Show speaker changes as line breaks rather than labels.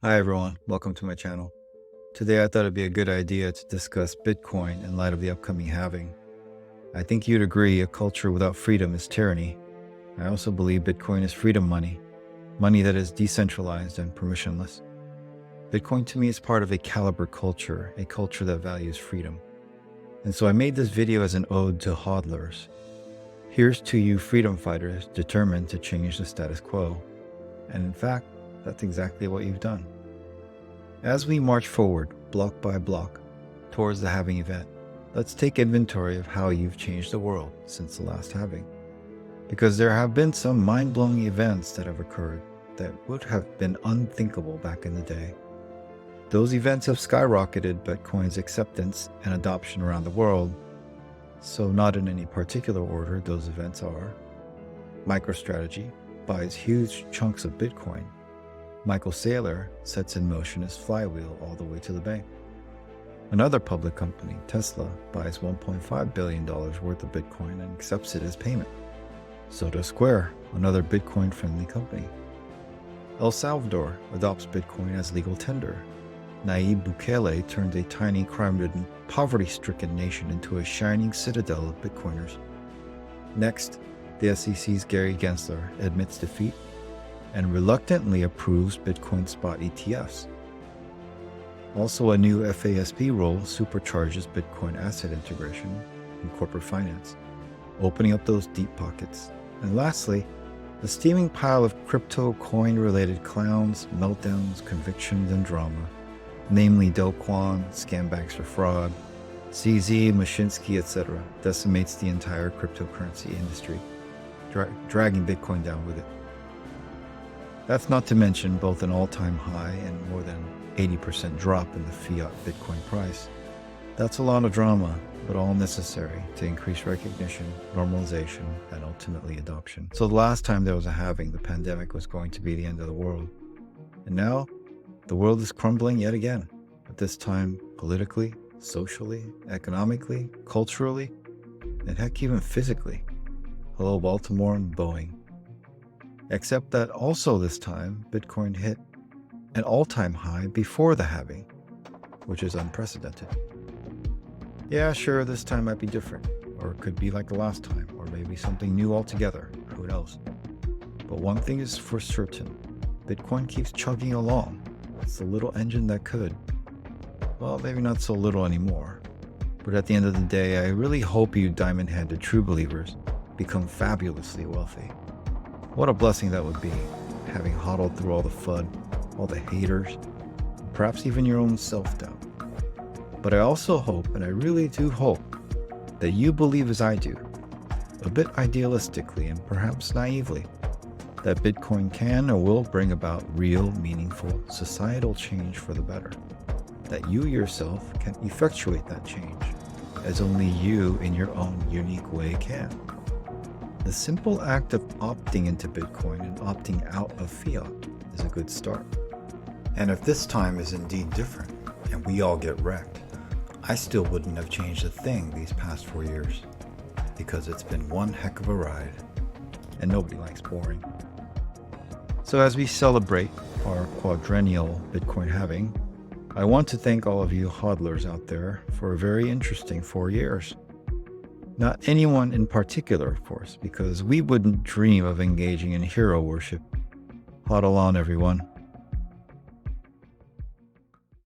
Hi everyone, welcome to my channel. Today I thought it'd be a good idea to discuss Bitcoin in light of the upcoming halving. I think you'd agree a culture without freedom is tyranny. I also believe Bitcoin is freedom money, money that is decentralized and permissionless. Bitcoin to me is part of a caliber culture, a culture that values freedom. And so I made this video as an ode to HODLers. Here's to you freedom fighters determined to change the status quo. And in fact, that's exactly what you've done. As we march forward, block by block, towards the halving event, let's take inventory of how you've changed the world since the last halving. Because there have been some mind-blowing events that have occurred that would have been unthinkable back in the day. Those events have skyrocketed Bitcoin's acceptance and adoption around the world. So not in any particular order, those events are: MicroStrategy buys huge chunks of Bitcoin. Michael Saylor sets in motion his flywheel all the way to the bank. Another public company, Tesla, buys $1.5 billion worth of Bitcoin and accepts it as payment. So does Square, another Bitcoin-friendly company. El Salvador adopts Bitcoin as legal tender. Nayib Bukele turned a tiny, crime-ridden, poverty-stricken nation into a shining citadel of Bitcoiners. Next, the SEC's Gary Gensler admits defeat and reluctantly approves Bitcoin spot ETFs. Also, a new FASB rule supercharges Bitcoin asset integration in corporate finance, opening up those deep pockets. And lastly, the steaming pile of crypto coin-related clowns, meltdowns, convictions, and drama, namely Do Kwon, scam banks for fraud, CZ, Mashinsky, etc., decimates the entire cryptocurrency industry, dragging Bitcoin down with it. That's not to mention both an all-time high and more than 80% drop in the fiat Bitcoin price. That's a lot of drama, but all necessary to increase recognition, normalization, and ultimately adoption. So the last time there was a halving, the pandemic was going to be the end of the world. And now, the world is crumbling yet again, but this time politically, socially, economically, culturally, and heck, even physically. Hello, Baltimore and Boeing. Except that also this time, Bitcoin hit an all-time high before the halving, which is unprecedented. Yeah, sure, this time might be different, or it could be like the last time, or maybe something new altogether, who knows. But one thing is for certain, Bitcoin keeps chugging along. It's the little engine that could. Well, maybe not so little anymore. But at the end of the day, I really hope you diamond-handed true believers become fabulously wealthy. What a blessing that would be, having hodled through all the FUD, all the haters, perhaps even your own self-doubt. But I also hope, and I really do hope, that you believe as I do, a bit idealistically and perhaps naively, that Bitcoin can or will bring about real, meaningful, societal change for the better. That you yourself can effectuate that change, as only you in your own unique way can. The simple act of opting into Bitcoin and opting out of fiat is a good start. And if this time is indeed different, and we all get wrecked, I still wouldn't have changed a thing these past 4 years, because it's been one heck of a ride, and nobody likes boring. So as we celebrate our quadrennial Bitcoin halving, I want to thank all of you hodlers out there for a very interesting 4 years. Not anyone in particular, of course, because we wouldn't dream of engaging in hero worship. Hodl on, everyone.